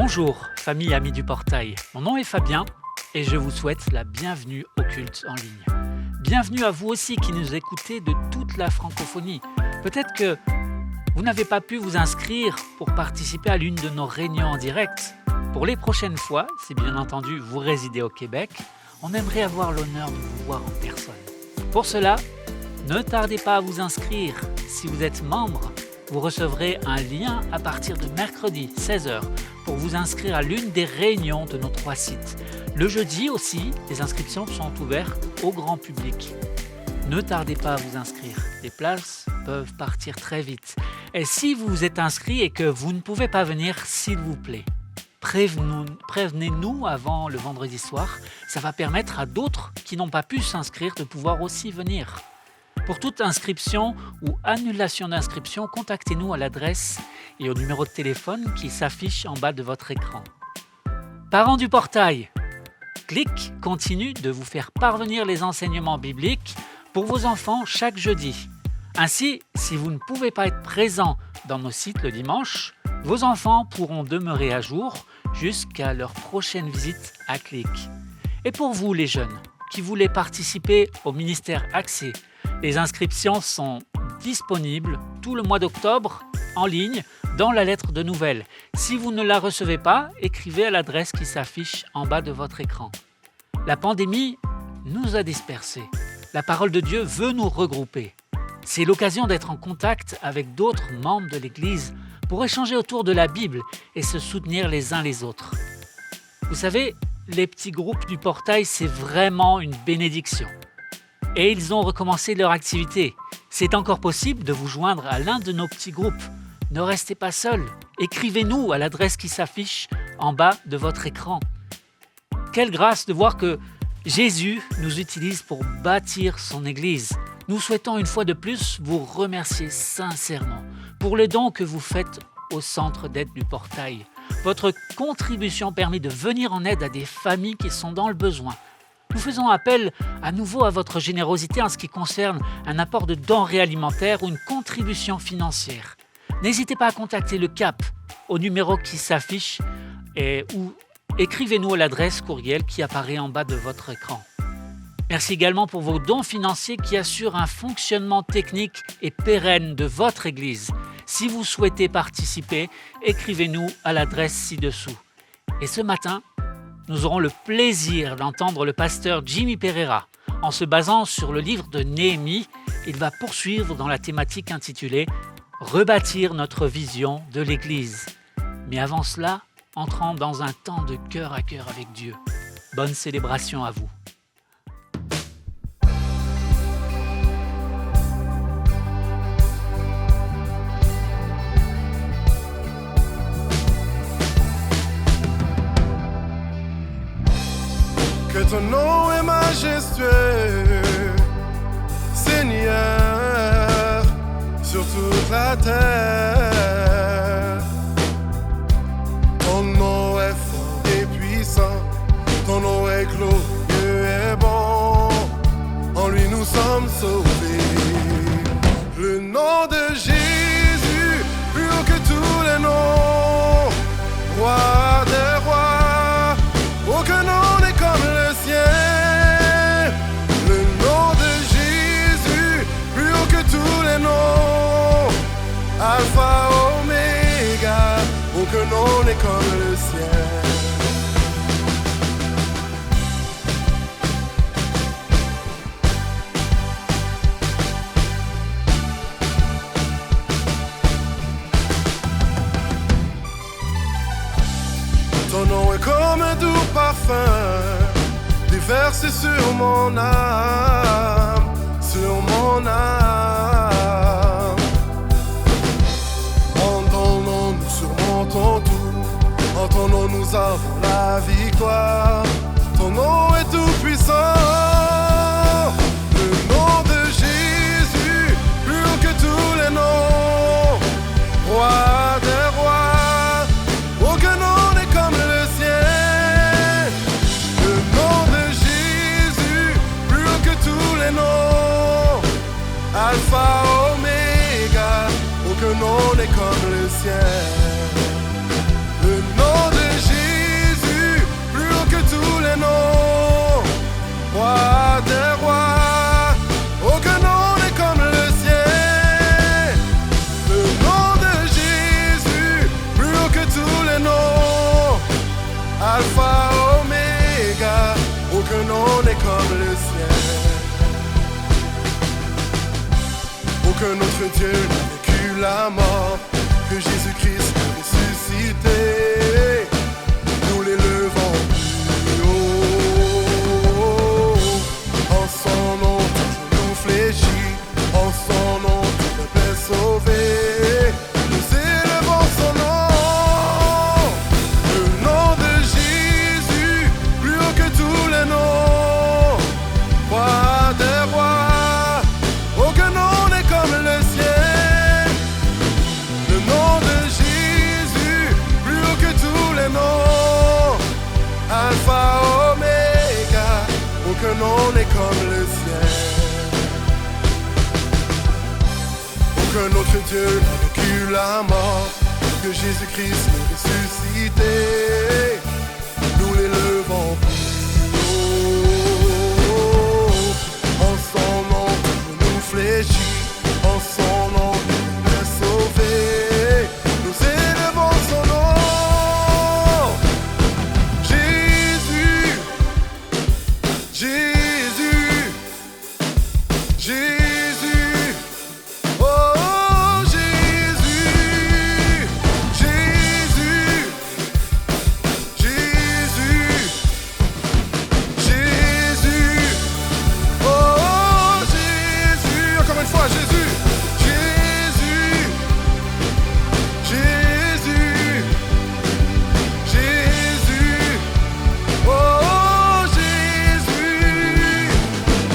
Bonjour, famille amis du portail. Mon nom est Fabien et je vous souhaite la bienvenue au culte en ligne. Bienvenue à vous aussi qui nous écoutez de toute la francophonie. Peut-être que vous n'avez pas pu vous inscrire pour participer à l'une de nos réunions en direct. Pour les prochaines fois, si bien entendu vous résidez au Québec, on aimerait avoir l'honneur de vous voir en personne. Pour cela, ne tardez pas à vous inscrire. Si vous êtes membre, vous recevrez un lien à partir de mercredi 16h pour vous inscrire à l'une des réunions de nos 3 sites. Le jeudi aussi, les inscriptions sont ouvertes au grand public. Ne tardez pas à vous inscrire. Les places peuvent partir très vite. Et si vous vous êtes inscrit et que vous ne pouvez pas venir, s'il vous plaît, prévenez-nous avant le vendredi soir. Ça va permettre à d'autres qui n'ont pas pu s'inscrire de pouvoir aussi venir. Pour toute inscription ou annulation d'inscription, contactez-nous à l'adresse et au numéro de téléphone qui s'affiche en bas de votre écran. Parents du portail, Clic continue de vous faire parvenir les enseignements bibliques pour vos enfants chaque jeudi. Ainsi, si vous ne pouvez pas être présent dans nos sites le dimanche, vos enfants pourront demeurer à jour jusqu'à leur prochaine visite à Clic. Et pour vous les jeunes qui voulez participer au ministère Accès, les inscriptions sont disponibles tout le mois d'octobre en ligne dans la lettre de nouvelles. Si vous ne la recevez pas, écrivez à l'adresse qui s'affiche en bas de votre écran. La pandémie nous a dispersés. La parole de Dieu veut nous regrouper. C'est l'occasion d'être en contact avec d'autres membres de l'Église pour échanger autour de la Bible et se soutenir les uns les autres. Vous savez, les petits groupes du portail, c'est vraiment une bénédiction. Et ils ont recommencé leur activité. C'est encore possible de vous joindre à l'un de nos petits groupes. Ne restez pas seuls. Écrivez-nous à l'adresse qui s'affiche en bas de votre écran. Quelle grâce de voir que Jésus nous utilise pour bâtir son Église. Nous souhaitons une fois de plus vous remercier sincèrement pour le don que vous faites au centre d'aide du portail. Votre contribution permet de venir en aide à des familles qui sont dans le besoin. Nous faisons appel à nouveau à votre générosité en ce qui concerne un apport de denrées alimentaires ou une contribution financière. N'hésitez pas à contacter le CAP au numéro qui s'affiche ou écrivez-nous à l'adresse courriel qui apparaît en bas de votre écran. Merci également pour vos dons financiers qui assurent un fonctionnement technique et pérenne de votre Église. Si vous souhaitez participer, écrivez-nous à l'adresse ci-dessous. Et ce matin, nous aurons le plaisir d'entendre le pasteur Jimmy Pereira. En se basant sur le livre de Néhémie, il va poursuivre dans la thématique intitulée « Rebâtir notre vision de l'Église ». Mais avant cela, entrons dans un temps de cœur à cœur avec Dieu. Bonne célébration à vous. Que ton nom est majestueux, Seigneur, sur toute la terre. Ton nom est fort et puissant, ton nom est glorieux et bon. En lui nous sommes sauvés. Le nom de Jésus, plus haut que tous les noms, roi des rois, aucun nom n'est comme le sien. Le nom de Jésus, plus haut que tous les noms, Alpha, Oméga, aucun nom n'est comme le sien. Ton nom est comme un doux parfum, déversé sur mon âme, sur mon âme. En ton nom nous surmontons tout, en ton nom nous avons la victoire. Ton nom est tout puissant. Le nom de Jésus, plus haut que tous les noms, roi des rois, aucun nom n'est comme le sien. Le nom de Jésus, plus haut que tous les noms, Alpha, Oméga, aucun nom n'est comme le sien. Le nom de notre Dieu n'a vécu la mort, que Jésus-Christ est ressuscité, nous l'élevons plus haut. En son nom, tout nous fléchit, en son nom, tout le peuple est sauvé. Nous élevons son nom, le nom de Jésus, plus haut que tous les noms. Roi des rois, aucun nom n'est comme le sien. Le nom de Jésus, plus haut que tous les noms. Alpha, Oméga, aucun nom n'est comme le sien. Aucun autre Dieu n'a vécu la mort, que Jésus-Christ est ressuscité. Nous l'élevons plus haut. En son nom, tout nous fléchit, en son nom, nous est sauvé. Nous élevons son nom. Jésus, Jésus, Jésus. Oh Jésus, Jésus, Jésus, Jésus. Oh Jésus, encore une fois Jésus, Jésus, Jésus, Jésus. Oh Jésus,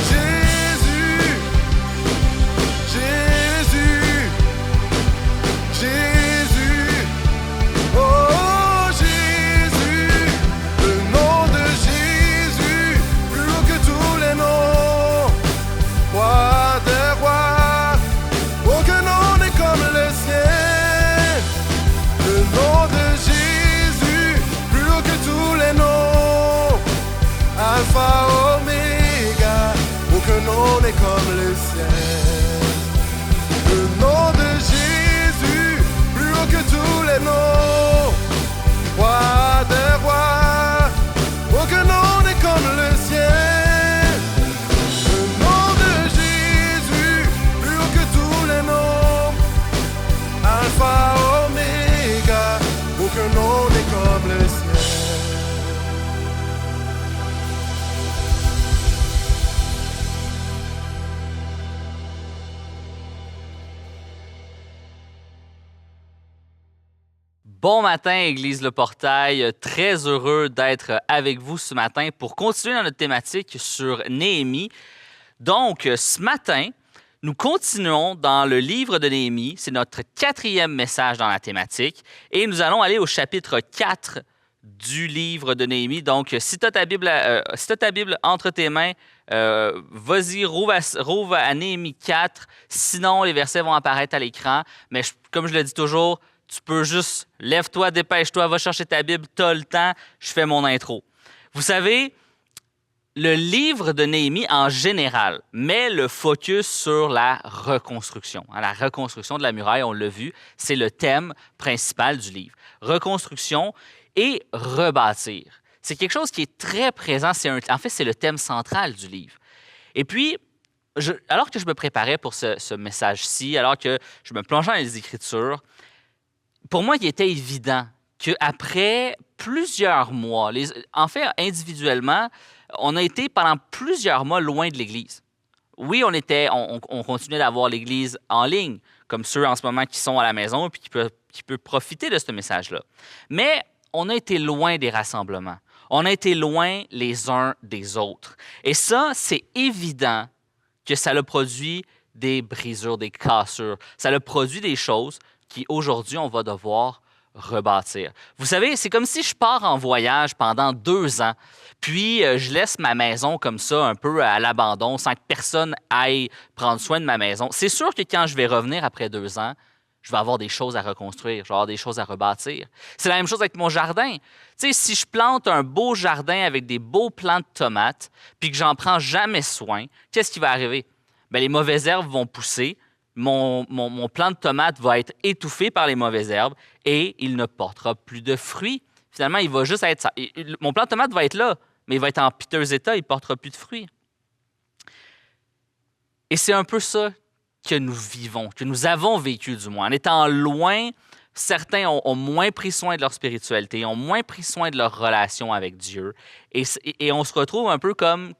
Jésus, Jésus, Jésus. Oh Jésus, le nom de Jésus, plus haut que tous les noms. Roi des rois, aucun nom n'est comme le sien. Le nom de Jésus, plus haut que tous les noms. Alpha, Oméga, aucun nom n'est comme le sien. Le nom de Jésus, plus haut que tous les noms. Roi des rois, aucun nom n'est comme le sien. Le nom de Jésus, plus haut que tous les noms. Alpha, Oméga, aucun nom n'est comme le sien. Bon matin, Église Le Portail. Très heureux d'être avec vous ce matin pour continuer dans notre thématique sur Néhémie. Donc, ce matin, nous continuons dans le livre de Néhémie. C'est notre 4e message dans la thématique. Et nous allons aller au chapitre 4 du livre de Néhémie. Donc, si tu as ta Bible entre tes mains, vas-y, rouvre à Néhémie 4. Sinon, les versets vont apparaître à l'écran. Mais comme je le dis toujours, tu peux juste, lève-toi, dépêche-toi, va chercher ta Bible, tu as le temps, je fais mon intro. Vous savez, le livre de Néhémie, en général, met le focus sur la reconstruction. La reconstruction de la muraille, on l'a vu, c'est le thème principal du livre. Reconstruction et rebâtir. C'est quelque chose qui est très présent, en fait, c'est le thème central du livre. Et puis, alors que je me préparais pour ce message-ci, alors que je me plongeais dans les Écritures, pour moi, il était évident qu'après plusieurs mois, en fait, individuellement, on a été pendant plusieurs mois loin de l'Église. Oui, on continuait d'avoir l'Église en ligne, comme ceux en ce moment qui sont à la maison et qui peuvent profiter de ce message-là. Mais on a été loin des rassemblements. On a été loin les uns des autres. Et ça, c'est évident que ça a produit des brisures, des cassures. Ça a produit des choses qui, aujourd'hui, on va devoir rebâtir. Vous savez, c'est comme si je pars en voyage pendant 2 ans, puis je laisse ma maison comme ça, un peu à l'abandon, sans que personne aille prendre soin de ma maison. C'est sûr que quand je vais revenir après 2 ans, je vais avoir des choses à reconstruire, je vais avoir des choses à rebâtir. C'est la même chose avec mon jardin. Tu sais, si je plante un beau jardin avec des beaux plants de tomates, puis que j'en prends jamais soin, qu'est-ce qui va arriver? Bien, les mauvaises herbes vont pousser, mon plant de tomates va être étouffé par les mauvaises herbes et il ne portera plus de fruits. Finalement, il va juste être ça. Mon plant de tomate va être là, mais il va être en piteux état, il ne portera plus de fruits. Et c'est un peu ça que nous vivons, que nous avons vécu du moins. En étant loin, certains ont moins pris soin de leur spiritualité, ont moins pris soin de leur relation avec Dieu. Et on se retrouve un peu comme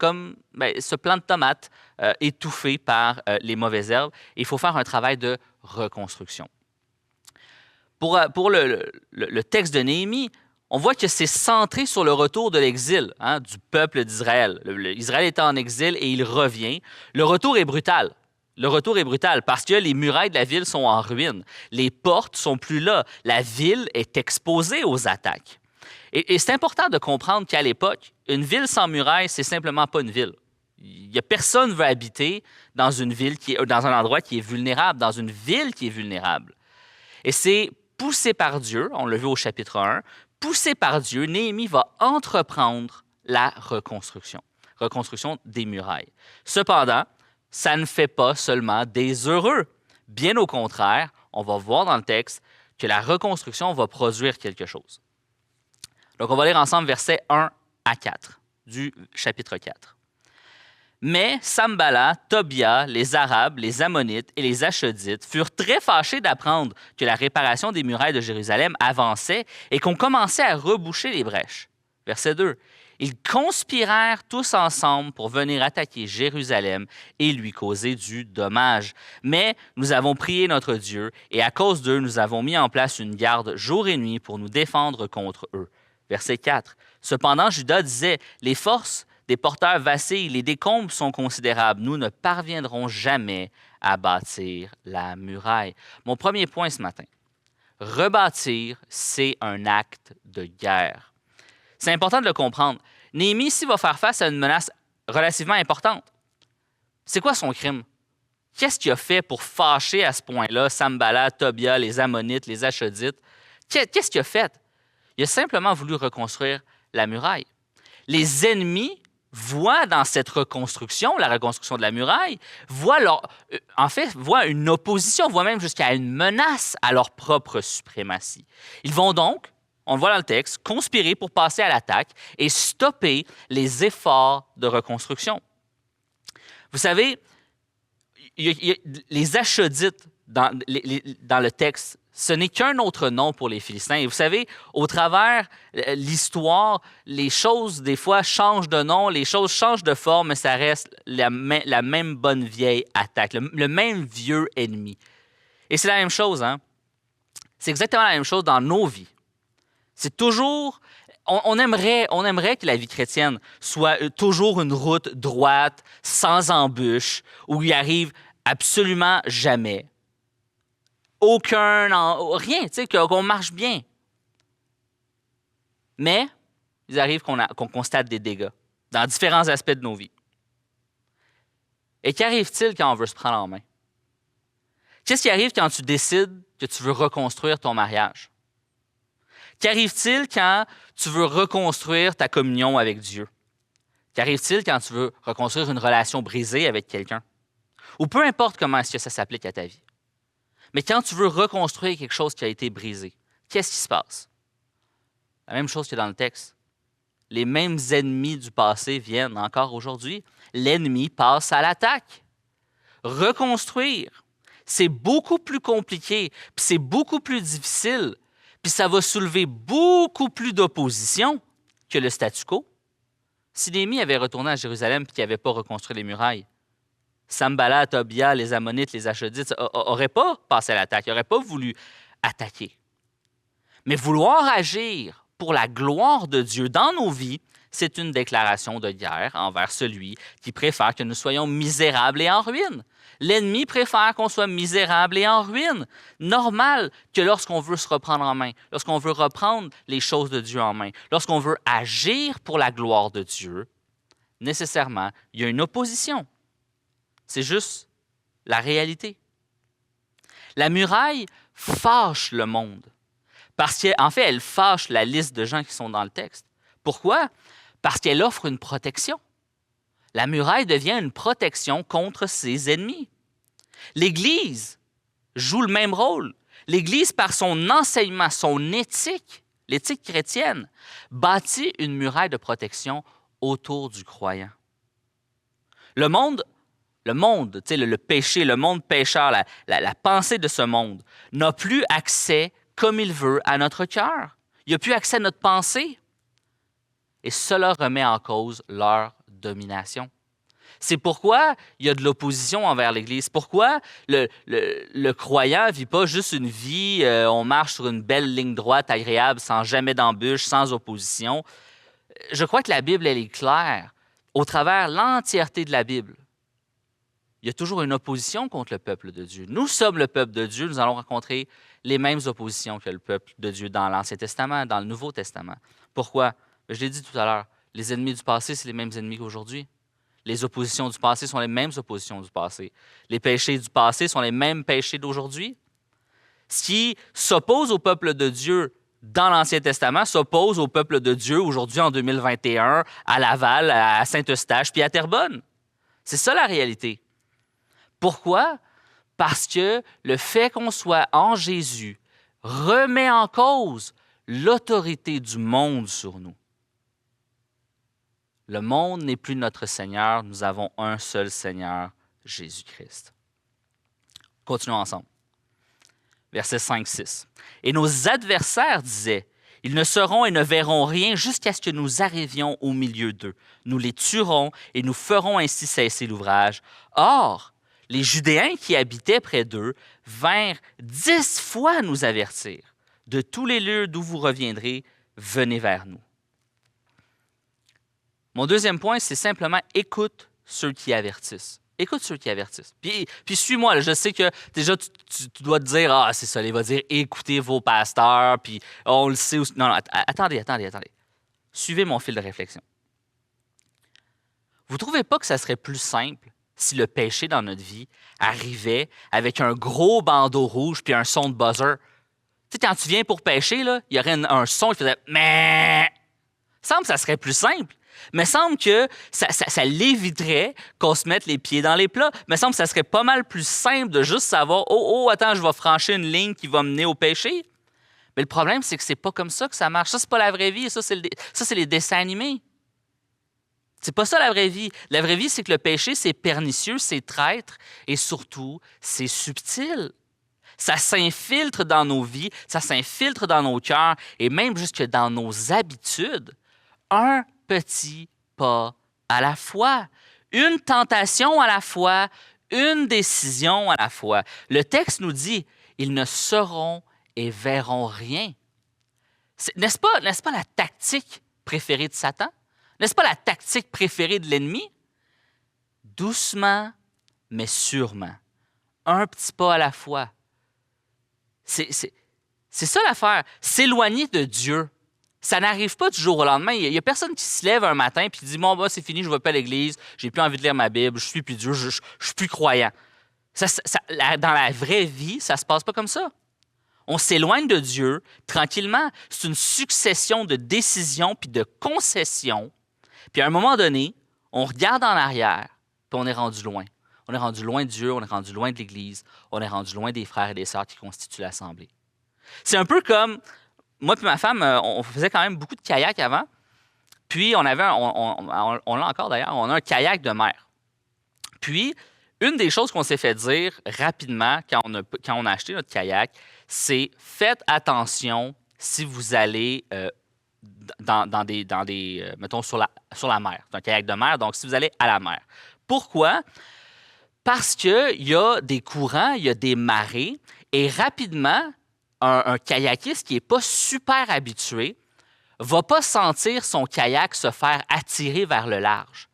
ce plant de tomate étouffé par les mauvaises herbes. Et il faut faire un travail de reconstruction. Pour le texte de Néhémie, on voit que c'est centré sur le retour de l'exil du peuple d'Israël. Israël est en exil et il revient. Le retour est brutal. Le retour est brutal parce que les murailles de la ville sont en ruine. Les portes sont plus là. La ville est exposée aux attaques. Et c'est important de comprendre qu'à l'époque, une ville sans murailles, c'est simplement pas une ville. Il y a personne qui veut habiter dans une ville dans un endroit qui est vulnérable, dans une ville qui est vulnérable. Et c'est poussé par Dieu, on l'a vu au chapitre 1, poussé par Dieu, Néhémie va entreprendre la reconstruction des murailles. Cependant, ça ne fait pas seulement des heureux. Bien au contraire, on va voir dans le texte que la reconstruction va produire quelque chose. Donc, on va lire ensemble versets 1 à 4 du chapitre 4. Mais Sambala, Tobia, les Arabes, les Ammonites et les Achodites furent très fâchés d'apprendre que la réparation des murailles de Jérusalem avançait et qu'on commençait à reboucher les brèches. Verset 2. Ils conspirèrent tous ensemble pour venir attaquer Jérusalem et lui causer du dommage. Mais nous avons prié notre Dieu et à cause d'eux, nous avons mis en place une garde jour et nuit pour nous défendre contre eux. Verset 4. Cependant, Juda disait, « Les forces des porteurs vacillent, les décombres sont considérables. Nous ne parviendrons jamais à bâtir la muraille. » Mon premier point ce matin, rebâtir, c'est un acte de guerre. C'est important de le comprendre. Néhémie ici va faire face à une menace relativement importante. C'est quoi son crime? Qu'est-ce qu'il a fait pour fâcher à ce point-là Sambala, Tobia, les Ammonites, les Achodites? Qu'est-ce qu'il a fait? Il a simplement voulu reconstruire la muraille. Les ennemis voient dans cette reconstruction, la reconstruction de la muraille, voient une opposition, voient même jusqu'à une menace à leur propre suprématie. Ils vont donc, on le voit dans le texte, conspirer pour passer à l'attaque et stopper les efforts de reconstruction. Vous savez, les Achodites dans le texte, ce n'est qu'un autre nom pour les Philistins. Et vous savez, au travers l'histoire, les choses, des fois, changent de nom, les choses changent de forme, mais ça reste la même bonne vieille attaque, le même vieux ennemi. Et c'est la même chose, hein? C'est exactement la même chose dans nos vies. C'est toujours... On aimerait que la vie chrétienne soit toujours une route droite, sans embûches, où il arrive absolument jamais. Rien, tu sais, qu'on marche bien. Mais il arrive qu'on constate des dégâts dans différents aspects de nos vies. Et qu'arrive-t-il quand on veut se prendre en main? Qu'est-ce qui arrive quand tu décides que tu veux reconstruire ton mariage? Qu'arrive-t-il quand tu veux reconstruire ta communion avec Dieu? Qu'arrive-t-il quand tu veux reconstruire une relation brisée avec quelqu'un? Ou peu importe comment est-ce que ça s'applique à ta vie. Mais quand tu veux reconstruire quelque chose qui a été brisé, qu'est-ce qui se passe? La même chose que dans le texte. Les mêmes ennemis du passé viennent encore aujourd'hui. L'ennemi passe à l'attaque. Reconstruire, c'est beaucoup plus compliqué, puis c'est beaucoup plus difficile, puis ça va soulever beaucoup plus d'opposition que le statu quo. Si Néhémie avait retourné à Jérusalem et qu'il n'avait pas reconstruit les murailles, Sambala, Tobia, les Ammonites, les Achodites n'auraient pas passé à l'attaque, ils n'auraient pas voulu attaquer. Mais vouloir agir pour la gloire de Dieu dans nos vies, c'est une déclaration de guerre envers celui qui préfère que nous soyons misérables et en ruine. L'ennemi préfère qu'on soit misérable et en ruine. Normal que lorsqu'on veut se reprendre en main, lorsqu'on veut reprendre les choses de Dieu en main, lorsqu'on veut agir pour la gloire de Dieu, nécessairement, il y a une opposition. C'est juste la réalité. La muraille fâche le monde parce qu'en fait, elle fâche la liste de gens qui sont dans le texte. Pourquoi? Parce qu'elle offre une protection. La muraille devient une protection contre ses ennemis. L'Église joue le même rôle. L'Église, par son enseignement, son éthique, l'éthique chrétienne, bâtit une muraille de protection autour du croyant. Le monde le monde, le péché, le monde pécheur, la pensée de ce monde, n'a plus accès comme il veut à notre cœur. Il n'a plus accès à notre pensée. Et cela remet en cause leur domination. C'est pourquoi il y a de l'opposition envers l'Église. Pourquoi le croyant ne vit pas juste une vie, on marche sur une belle ligne droite agréable, sans jamais d'embûches, sans opposition. Je crois que la Bible, elle est claire. Au travers l'entièreté de la Bible, il y a toujours une opposition contre le peuple de Dieu. Nous sommes le peuple de Dieu, nous allons rencontrer les mêmes oppositions que le peuple de Dieu dans l'Ancien Testament, dans le Nouveau Testament. Pourquoi? Je l'ai dit tout à l'heure, les ennemis du passé, c'est les mêmes ennemis qu'aujourd'hui. Les oppositions du passé sont les mêmes oppositions du passé. Les péchés du passé sont les mêmes péchés d'aujourd'hui. Ce qui s'oppose au peuple de Dieu dans l'Ancien Testament s'oppose au peuple de Dieu aujourd'hui en 2021 à Laval, à Saint-Eustache puis à Terrebonne. C'est ça la réalité. Pourquoi? Parce que le fait qu'on soit en Jésus remet en cause l'autorité du monde sur nous. Le monde n'est plus notre Seigneur, nous avons un seul Seigneur, Jésus-Christ. Continuons ensemble. Versets 5-6. « Et nos adversaires disaient, « Ils ne seront et ne verront rien jusqu'à ce que nous arrivions au milieu d'eux. Nous les tuerons et nous ferons ainsi cesser l'ouvrage. Or, les Judéens qui habitaient près d'eux vinrent 10 fois nous avertir. De tous les lieux d'où vous reviendrez, venez vers nous. » Mon deuxième point, c'est simplement écoute ceux qui avertissent. Écoute ceux qui avertissent. Puis suis-moi, là, je sais que déjà tu dois te dire, ah, c'est ça, il va dire écoutez vos pasteurs, puis on le sait aussi. Non, attendez. Suivez mon fil de réflexion. Vous ne trouvez pas que ça serait plus simple si le péché dans notre vie arrivait avec un gros bandeau rouge puis un son de buzzer? Tu sais, quand tu viens pour pécher, là, il y aurait un son qui faisait « mais ». Il semble que ça serait plus simple. Mais il semble que ça l'éviterait qu'on se mette les pieds dans les plats. Mais il semble que ça serait pas mal plus simple de juste savoir « oh, attends, je vais franchir une ligne qui va mener au péché ». Mais le problème, c'est que c'est pas comme ça que ça marche. Ça, c'est pas la vraie vie. Ça, c'est les dessins animés. C'est pas ça la vraie vie. La vraie vie, c'est que le péché, c'est pernicieux, c'est traître et surtout, c'est subtil. Ça s'infiltre dans nos vies, ça s'infiltre dans nos cœurs et même jusque dans nos habitudes. Un petit pas à la fois, une tentation à la fois, une décision à la fois. Le texte nous dit, ils ne sauront et verront rien. N'est-ce pas la tactique préférée de Satan? N'est-ce pas la tactique préférée de l'ennemi? Doucement, mais sûrement. Un petit pas à la fois. C'est ça l'affaire. S'éloigner de Dieu. Ça n'arrive pas du jour au lendemain. Il n'y a personne qui se lève un matin et dit « Bon, c'est fini, je ne vais pas à l'église, j'ai plus envie de lire ma Bible, je suis plus Dieu, je suis plus croyant. » Dans la vraie vie, ça ne se passe pas comme ça. On s'éloigne de Dieu tranquillement. C'est une succession de décisions puis de concessions. Puis à un moment donné, on regarde en arrière puis on est rendu loin. On est rendu loin de Dieu, on est rendu loin de l'Église, on est rendu loin des frères et des sœurs qui constituent l'Assemblée. C'est un peu comme, moi et ma femme, on faisait quand même beaucoup de kayak avant. Puis on avait, on l'a encore d'ailleurs, on a un kayak de mer. Puis, une des choses qu'on s'est fait dire rapidement quand on a acheté notre kayak, c'est faites attention si vous allez mettons, sur la mer. C'est un kayak de mer, donc si vous allez à la mer. Pourquoi? Parce qu'il y a des courants, il y a des marées, et rapidement, un kayakiste qui n'est pas super habitué ne va pas sentir son kayak se faire attirer vers le large.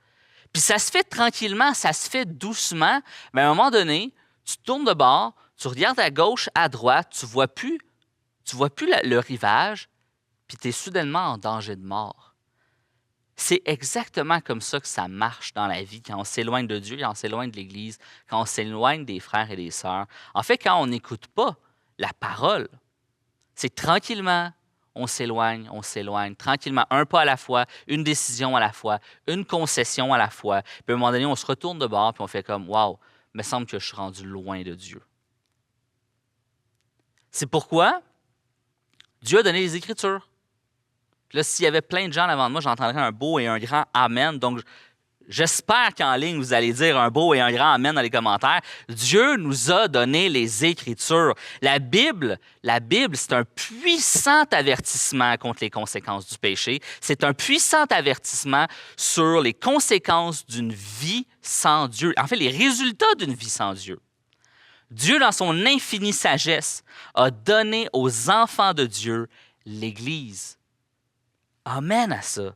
Puis ça se fait tranquillement, ça se fait doucement, mais à un moment donné, tu tournes de bord, tu regardes à gauche, à droite, tu ne vois plus le rivage, puis tu es soudainement en danger de mort. C'est exactement comme ça que ça marche dans la vie, quand on s'éloigne de Dieu, quand on s'éloigne de l'Église, quand on s'éloigne des frères et des sœurs. En fait, quand on n'écoute pas la parole, c'est tranquillement, on s'éloigne, tranquillement, un pas à la fois, une décision à la fois, une concession à la fois. Puis à un moment donné, on se retourne de bord, puis on fait comme « Wow, il me semble que je suis rendu loin de Dieu. » C'est pourquoi Dieu a donné les Écritures. Puis là, s'il y avait plein de gens avant de moi, j'entendrais un beau et un grand « Amen ». Donc, j'espère qu'en ligne, vous allez dire un beau et un grand amen dans les commentaires. Dieu nous a donné les Écritures. La Bible, c'est un puissant avertissement contre les conséquences du péché. C'est un puissant avertissement sur les conséquences d'une vie sans Dieu. En fait, les résultats d'une vie sans Dieu. Dieu, dans son infinie sagesse, a donné aux enfants de Dieu l'Église. Amen à ça.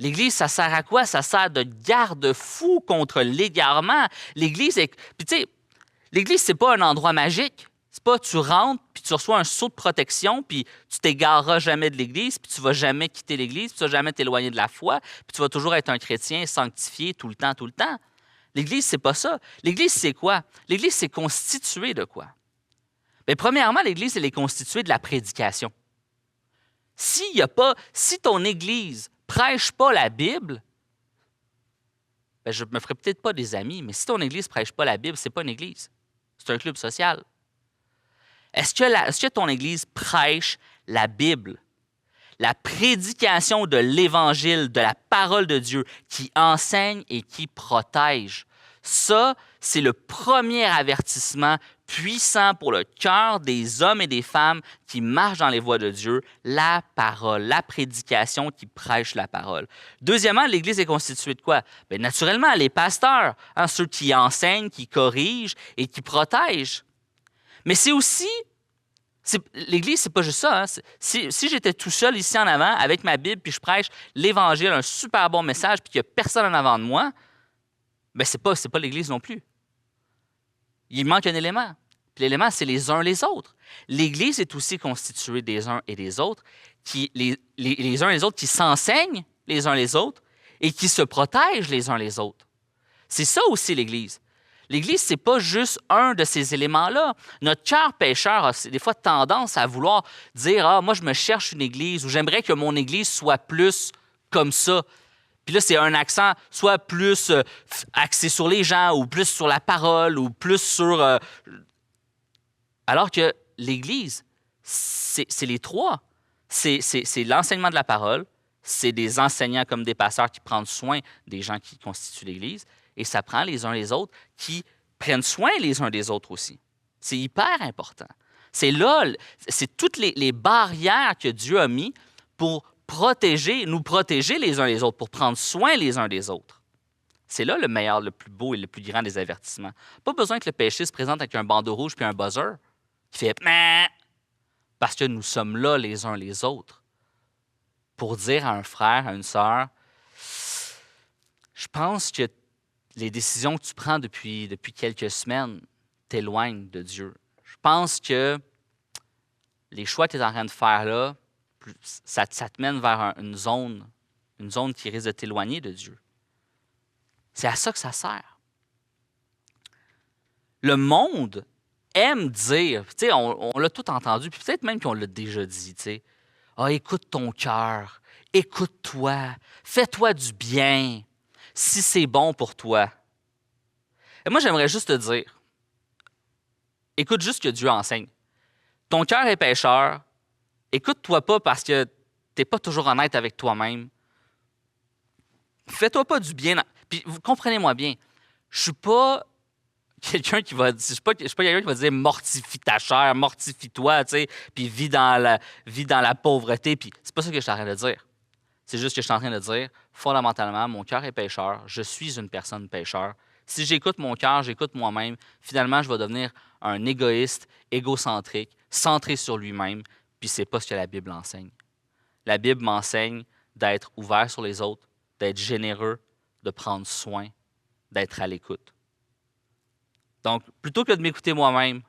L'Église, ça sert à quoi? Ça sert de garde-fou contre l'égarement. L'Église, puis tu sais, l'Église, c'est pas un endroit magique. C'est pas tu rentres, puis tu reçois un sceau de protection, puis tu t'égareras jamais de l'Église, puis tu vas jamais quitter l'Église, puis tu vas jamais t'éloigner de la foi, puis tu vas toujours être un chrétien sanctifié tout le temps, tout le temps. L'Église, c'est pas ça. L'Église, c'est quoi? L'Église, c'est constitué de quoi? Bien, premièrement, l'Église, elle est constituée de la prédication. Si ton Église prêche pas la Bible, bien, je me ferai peut-être pas des amis, mais si ton Église prêche pas la Bible, c'est pas une Église. C'est un club social. Est-ce que ton Église prêche la Bible? La prédication de l'Évangile, de la parole de Dieu, qui enseigne et qui protège. Ça, c'est le premier avertissement puissant pour le cœur des hommes et des femmes qui marchent dans les voies de Dieu, la parole, la prédication qui prêche la parole. Deuxièmement, l'Église est constituée de quoi? Bien, naturellement, les pasteurs, ceux qui enseignent, qui corrigent et qui protègent. Mais c'est aussi... L'Église, c'est pas juste ça. Hein? Si j'étais tout seul ici en avant avec ma Bible, puis je prêche l'Évangile, un super bon message, puis qu'il n'y a personne en avant de moi, bien, c'est pas l'Église non plus. Il manque un élément. Puis l'élément, c'est les uns les autres. L'Église est aussi constituée des uns et des autres, les uns et les autres qui s'enseignent les uns les autres et qui se protègent les uns les autres. C'est ça aussi l'Église. L'Église, ce n'est pas juste un de ces éléments-là. Notre cœur pécheur a des fois tendance à vouloir dire « Ah, moi, je me cherche une Église » ou « J'aimerais que mon Église soit plus comme ça ». Puis là, c'est un accent soit plus axé sur les gens ou plus sur la parole ou plus sur... Alors que l'Église, c'est les trois. C'est l'enseignement de la parole, c'est des enseignants comme des pasteurs qui prennent soin des gens qui constituent l'Église, et ça prend les uns les autres qui prennent soin les uns des autres aussi. C'est hyper important. C'est là, c'est toutes les barrières que Dieu a mis pour nous protéger les uns les autres, pour prendre soin les uns des autres. C'est là le meilleur, le plus beau et le plus grand des avertissements. Pas besoin que le péché se présente avec un bandeau rouge puis un buzzer qui fait « Meh » parce que nous sommes là les uns les autres pour dire à un frère, à une sœur, je pense que les décisions que tu prends depuis quelques semaines t'éloignent de Dieu. Je pense que les choix que tu es en train de faire là, ça te mène vers une zone qui risque de t'éloigner de Dieu. C'est à ça que ça sert. Le monde aime dire, tu sais, on l'a tout entendu, puis peut-être même qu'on l'a déjà dit, tu sais, « Ah, écoute ton cœur, écoute-toi, fais-toi du bien, si c'est bon pour toi. » Et moi, j'aimerais juste te dire, écoute juste ce que Dieu enseigne. Ton cœur est pécheur, écoute-toi pas parce que tu n'es pas toujours honnête avec toi-même. Fais-toi pas du bien. Puis, comprenez-moi bien, je ne suis pas quelqu'un qui va dire, je suis pas quelqu'un qui va dire mortifie ta chair, mortifie-toi, tu sais, puis vis dans la pauvreté. Puis c'est pas ça que je suis en train de dire. C'est juste que je suis en train de dire, fondamentalement, mon cœur est pécheur, je suis une personne pécheur. Si j'écoute mon cœur, j'écoute moi-même, finalement, je vais devenir un égoïste, égocentrique, centré sur lui-même, puis c'est pas ce que la Bible enseigne. La Bible m'enseigne d'être ouvert sur les autres, d'être généreux, de prendre soin, d'être à l'écoute. Donc, plutôt que de m'écouter moi-même,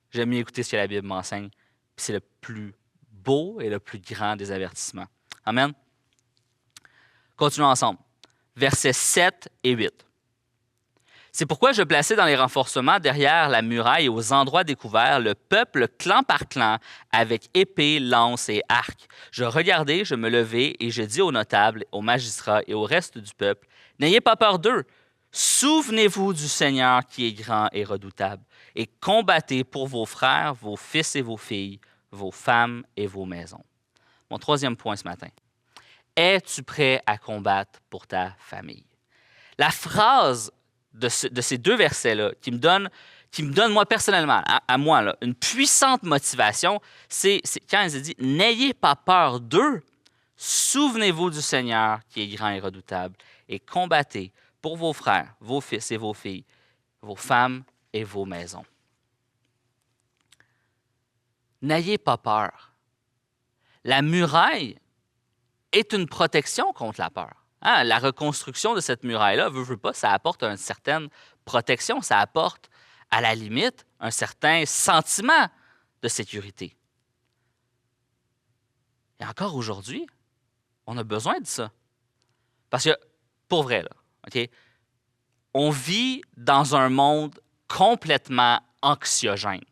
j'aime mieux écouter ce que la Bible m'enseigne, puis c'est le plus beau et le plus grand des avertissements. Amen. Continuons ensemble. Versets 7 et 8. C'est pourquoi je plaçais dans les renforcements derrière la muraille et aux endroits découverts le peuple clan par clan avec épée, lance et arc. Je regardai, je me levai et je dis aux notables, aux magistrats et au reste du peuple, « N'ayez pas peur d'eux. Souvenez-vous du Seigneur qui est grand et redoutable et combattez pour vos frères, vos fils et vos filles, vos femmes et vos maisons. » Mon troisième point ce matin. Es-tu prêt à combattre pour ta famille? La phrase de ces deux versets-là qui me donne moi personnellement, à moi, là, une puissante motivation, c'est quand il dit « N'ayez pas peur d'eux, souvenez-vous du Seigneur qui est grand et redoutable, et combattez pour vos frères, vos fils et vos filles, vos femmes et vos maisons. » N'ayez pas peur. La muraille est une protection contre la peur. Hein? La reconstruction de cette muraille-là, veut pas, ça apporte une certaine protection, ça apporte, à la limite, un certain sentiment de sécurité. Et encore aujourd'hui, on a besoin de ça. Parce que, pour vrai, là, OK, on vit dans un monde complètement anxiogène.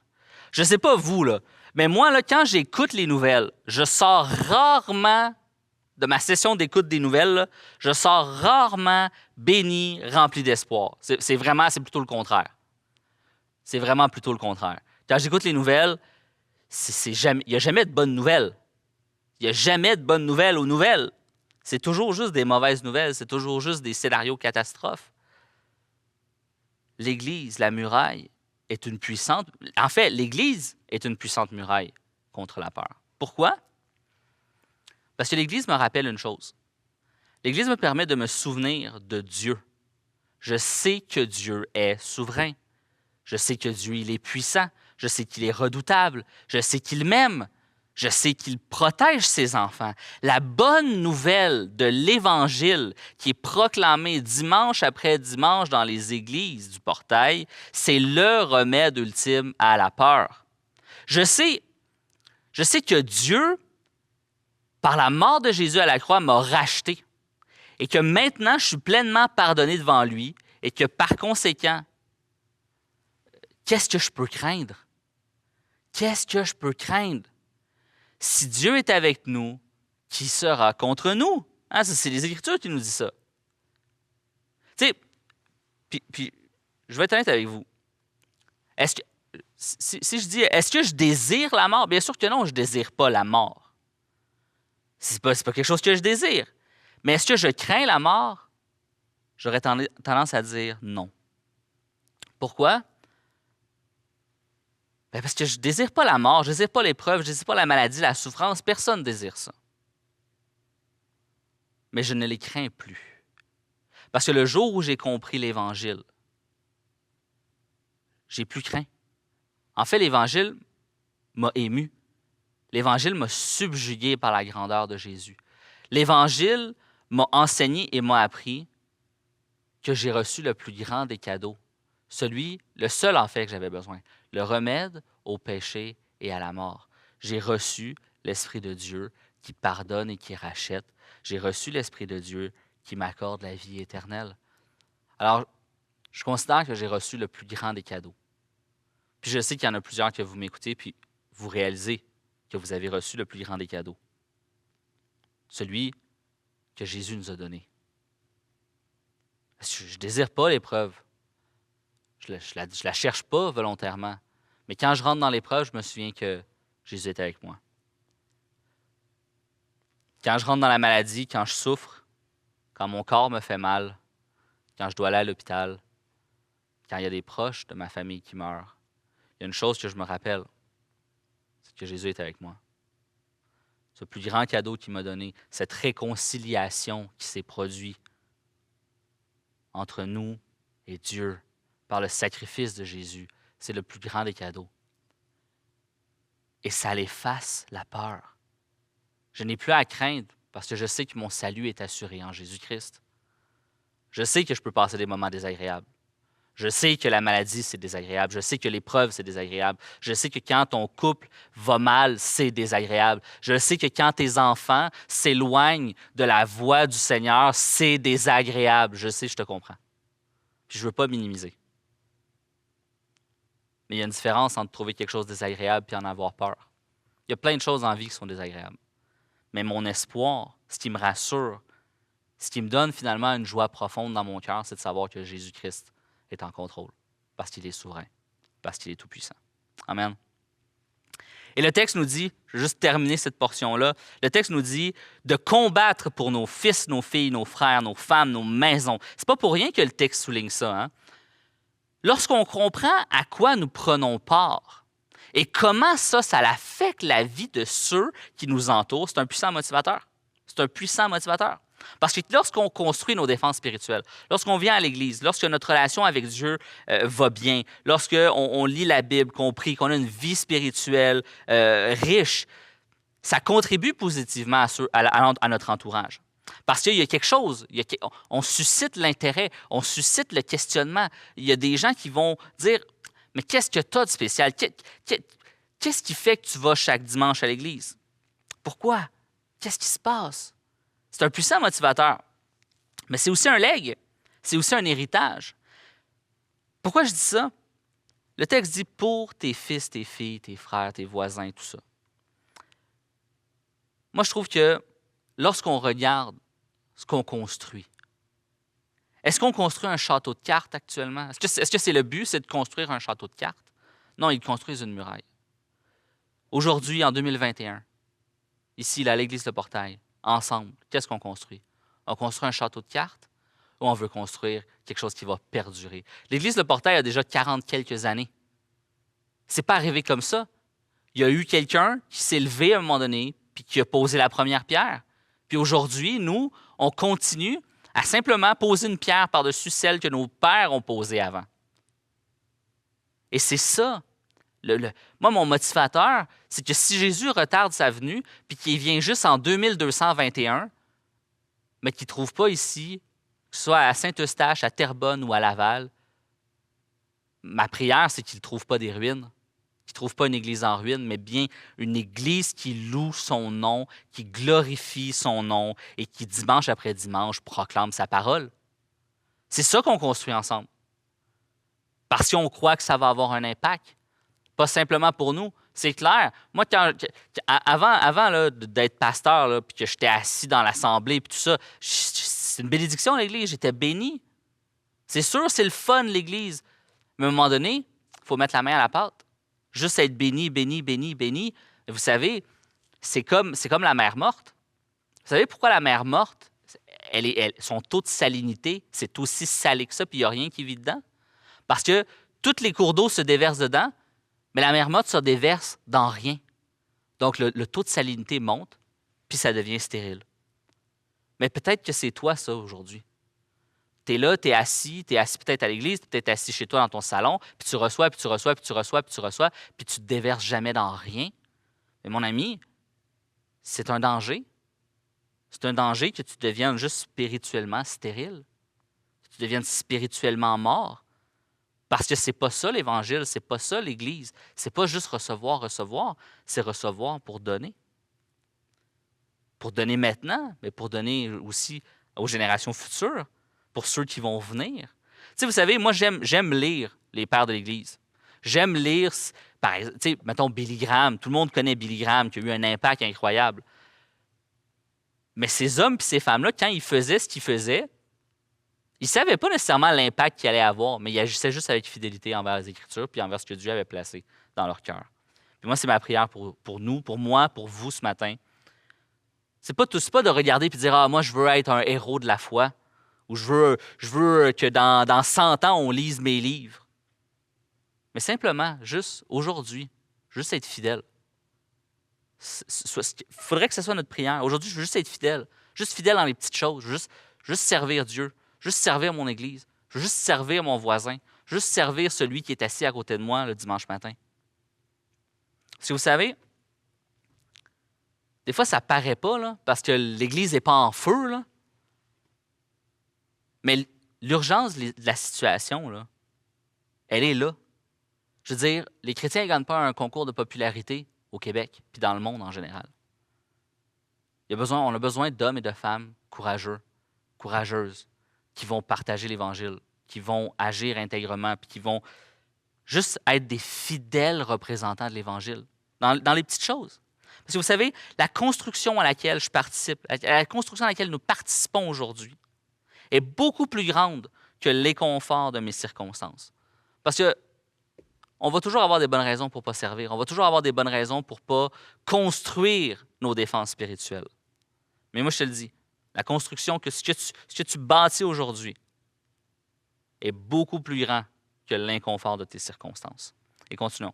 Je ne sais pas vous, là, mais moi, là, quand j'écoute les nouvelles, je sors rarement de ma session d'écoute des nouvelles, là, je sors rarement béni, rempli d'espoir. C'est plutôt le contraire. C'est vraiment plutôt le contraire. Quand j'écoute les nouvelles, il n'y a jamais de bonnes nouvelles. Il n'y a jamais de bonnes nouvelles aux nouvelles. C'est toujours juste des mauvaises nouvelles. C'est toujours juste des scénarios catastrophes. L'Église, la muraille, est une puissante... En fait, l'Église est une puissante muraille contre la peur. Pourquoi? Parce que l'Église me rappelle une chose. L'Église me permet de me souvenir de Dieu. Je sais que Dieu est souverain. Je sais que Dieu, il est puissant. Je sais qu'il est redoutable. Je sais qu'il m'aime. Je sais qu'il protège ses enfants. La bonne nouvelle de l'Évangile qui est proclamée dimanche après dimanche dans les églises du portail, c'est le remède ultime à la peur. Je sais que Dieu, par la mort de Jésus à la croix, m'a racheté et que maintenant, je suis pleinement pardonné devant lui et que par conséquent, qu'est-ce que je peux craindre? Qu'est-ce que je peux craindre? Si Dieu est avec nous, qui sera contre nous? Hein, c'est les Écritures qui nous disent ça. Tu sais, puis je vais être honnête avec vous. Est-ce que, si je dis, est-ce que je désire la mort? Bien sûr que non, je ne désire pas la mort. C'est pas quelque chose que je désire. Mais est-ce que je crains la mort? J'aurais tendance à dire non. Pourquoi? Bien parce que je ne désire pas la mort, je ne désire pas l'épreuve, je ne désire pas la maladie, la souffrance. Personne ne désire ça. Mais je ne les crains plus. Parce que le jour où j'ai compris l'Évangile, j'ai plus craint. En fait, l'Évangile m'a ému. L'Évangile m'a subjugué par la grandeur de Jésus. L'Évangile m'a enseigné et m'a appris que j'ai reçu le plus grand des cadeaux. Le seul en fait que j'avais besoin. Le remède au péché et à la mort. J'ai reçu l'Esprit de Dieu qui pardonne et qui rachète. J'ai reçu l'Esprit de Dieu qui m'accorde la vie éternelle. Alors, je considère que j'ai reçu le plus grand des cadeaux. Puis je sais qu'il y en a plusieurs que vous m'écoutez, puis vous réalisez que vous avez reçu le plus grand des cadeaux. Celui que Jésus nous a donné. Je ne désire pas l'épreuve. Je la cherche pas volontairement. Mais quand je rentre dans l'épreuve, je me souviens que Jésus est avec moi. Quand je rentre dans la maladie, quand je souffre, quand mon corps me fait mal, quand je dois aller à l'hôpital, quand il y a des proches de ma famille qui meurent, il y a une chose que je me rappelle, c'est que Jésus est avec moi. Ce plus grand cadeau qu'il m'a donné, cette réconciliation qui s'est produite entre nous et Dieu par le sacrifice de Jésus, c'est le plus grand des cadeaux. Et ça efface la peur. Je n'ai plus à craindre parce que je sais que mon salut est assuré en Jésus-Christ. Je sais que je peux passer des moments désagréables. Je sais que la maladie, c'est désagréable. Je sais que l'épreuve, c'est désagréable. Je sais que quand ton couple va mal, c'est désagréable. Je sais que quand tes enfants s'éloignent de la voie du Seigneur, c'est désagréable. Je sais, je te comprends. Puis je ne veux pas minimiser. Mais il y a une différence entre trouver quelque chose de désagréable et en avoir peur. Il y a plein de choses en vie qui sont désagréables. Mais mon espoir, ce qui me rassure, ce qui me donne finalement une joie profonde dans mon cœur, c'est de savoir que Jésus-Christ est en contrôle, parce qu'il est souverain, parce qu'il est tout-puissant. Amen. Et le texte nous dit, Je vais juste terminer cette portion-là. Le texte nous dit de combattre pour nos fils, nos filles, nos frères, nos femmes, nos maisons. C'est pas pour rien que le texte souligne ça. Hein? Lorsqu'on comprend à quoi nous prenons part et comment ça affecte la vie de ceux qui nous entourent, c'est un puissant motivateur. C'est un puissant motivateur. Parce que lorsqu'on construit nos défenses spirituelles, lorsqu'on vient à l'Église, lorsque notre relation avec Dieu va bien, lorsqu'on lit la Bible, qu'on prie, qu'on a une vie spirituelle riche, ça contribue positivement à notre entourage. Parce qu'il y a quelque chose, on suscite l'intérêt, on suscite le questionnement. Il y a des gens qui vont dire « Mais qu'est-ce que tu as de spécial? Qu'est-ce qui fait que tu vas chaque dimanche à l'Église? Pourquoi? Qu'est-ce qui se passe? » C'est un puissant motivateur, mais c'est aussi un legs, c'est aussi un héritage. Pourquoi je dis ça? Le texte dit pour tes fils, tes filles, tes frères, tes voisins, tout ça. Moi, je trouve que lorsqu'on regarde ce qu'on construit, est-ce qu'on construit un château de cartes actuellement? Est-ce que c'est le but, c'est de construire un château de cartes? Non, ils construisent une muraille. Aujourd'hui, en 2021, ici, à l'Église de Portail, ensemble, qu'est-ce qu'on construit? On construit un château de cartes ou on veut construire quelque chose qui va perdurer? L'Église de Portail a déjà 40 quelques années. C'est pas arrivé comme ça. Il y a eu quelqu'un qui s'est levé à un moment donné puis qui a posé la première pierre. Puis aujourd'hui, nous, on continue à simplement poser une pierre par-dessus celle que nos pères ont posée avant. Et c'est ça. Moi, mon motivateur, c'est que si Jésus retarde sa venue, puis qu'il vient juste en 2221, mais qu'il ne trouve pas ici, que ce soit à Saint-Eustache, à Terrebonne ou à Laval, ma prière, c'est qu'il ne trouve pas des ruines, qu'il ne trouve pas une église en ruine, mais bien une église qui loue son nom, qui glorifie son nom et qui, dimanche après dimanche, proclame sa parole. C'est ça qu'on construit ensemble. Parce qu'on croit que ça va avoir un impact. Pas simplement pour nous. C'est clair. Moi, avant là, d'être pasteur, là, puis que j'étais assis dans l'assemblée, puis tout ça, c'est une bénédiction, l'Église. J'étais béni. C'est sûr, c'est le fun, l'Église. Mais à un moment donné, il faut mettre la main à la pâte. Juste être béni, béni, béni, béni. Vous savez, c'est comme la mer morte. Vous savez pourquoi la mer morte, son taux de salinité, c'est aussi salé que ça, puis il n'y a rien qui vit dedans? Parce que tous les cours d'eau se déversent dedans, mais la mer morte se déverse dans rien. Donc, le taux de salinité monte, puis ça devient stérile. Mais peut-être que c'est toi, ça, aujourd'hui. Tu es là, tu es assis peut-être à l'église, tu es peut-être assis chez toi dans ton salon, puis tu reçois, puis tu reçois, puis tu reçois, puis tu reçois, puis tu ne te déverses jamais dans rien. Mais mon ami, c'est un danger. C'est un danger que tu deviennes juste spirituellement stérile, que tu deviennes spirituellement mort. Parce que c'est pas ça l'Évangile, c'est pas ça l'Église. C'est pas juste recevoir, c'est recevoir pour donner. Pour donner maintenant, mais pour donner aussi aux générations futures, pour ceux qui vont venir. Tu sais, vous savez, moi, j'aime lire les pères de l'Église. J'aime lire, par exemple, tu sais, mettons Billy Graham. Tout le monde connaît Billy Graham, qui a eu un impact incroyable. Mais ces hommes et ces femmes-là, quand ils faisaient ce qu'ils faisaient, ils ne savaient pas nécessairement l'impact qu'ils allaient avoir, mais ils agissaient juste avec fidélité envers les Écritures puis envers ce que Dieu avait placé dans leur cœur. Puis moi, c'est ma prière pour nous, pour moi, pour vous ce matin. C'est pas de regarder et de dire « Ah, moi, je veux être un héros de la foi » ou « Je veux que dans 100 ans, on lise mes livres. » Mais simplement, juste aujourd'hui, juste être fidèle. Il faudrait que ce soit notre prière. Aujourd'hui, je veux juste être fidèle. Juste fidèle dans les petites choses. Juste servir Dieu. Juste servir mon Église. Je veux juste servir mon voisin. Juste servir celui qui est assis à côté de moi le dimanche matin. Si vous savez, des fois, ça ne paraît pas, là, parce que l'Église n'est pas en feu. Là. Mais l'urgence de la situation, là, elle est là. Je veux dire, les chrétiens ne gagnent pas un concours de popularité au Québec puis dans le monde en général. On a besoin d'hommes et de femmes courageux, courageuses, qui vont partager l'Évangile, qui vont agir intègrement, puis qui vont juste être des fidèles représentants de l'Évangile, dans les petites choses. Parce que vous savez, la construction à laquelle je participe, la construction à laquelle nous participons aujourd'hui, est beaucoup plus grande que l'inconfort de mes circonstances. Parce que on va toujours avoir des bonnes raisons pour ne pas servir. On va toujours avoir des bonnes raisons pour ne pas construire nos défenses spirituelles. Mais moi, je te le dis, la construction, ce que tu bâtis aujourd'hui est beaucoup plus grand que l'inconfort de tes circonstances. Et continuons.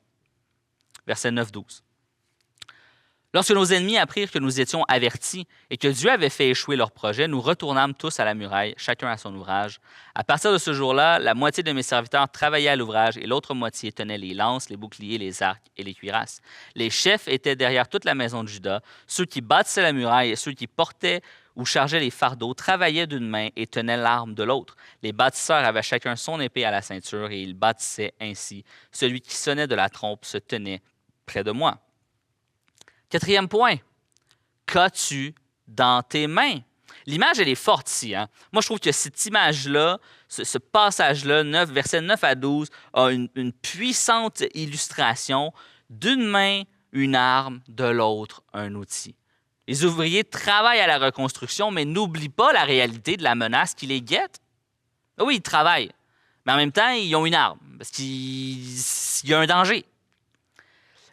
Verset 9-12. Lorsque nos ennemis apprirent que nous étions avertis et que Dieu avait fait échouer leur projet, nous retournâmes tous à la muraille, chacun à son ouvrage. À partir de ce jour-là, la moitié de mes serviteurs travaillaient à l'ouvrage et l'autre moitié tenait les lances, les boucliers, les arcs et les cuirasses. Les chefs étaient derrière toute la maison de Juda. Ceux qui bâtissaient la muraille et ceux qui portaient ou chargeaient les fardeaux travaillaient d'une main et tenaient l'arme de l'autre. Les bâtisseurs avaient chacun son épée à la ceinture et ils bâtissaient ainsi. Celui qui sonnait de la trompe se tenait près de moi. 4e point, qu'as-tu dans tes mains? L'image, elle est forte ici. Hein? Moi, je trouve que cette image-là, ce passage-là, versets 9 à 12, a une puissante illustration d'une main, une arme, de l'autre, un outil. Les ouvriers travaillent à la reconstruction, mais n'oublient pas la réalité de la menace qui les guette. Oui, ils travaillent, mais en même temps, ils ont une arme, parce qu'il y a un danger.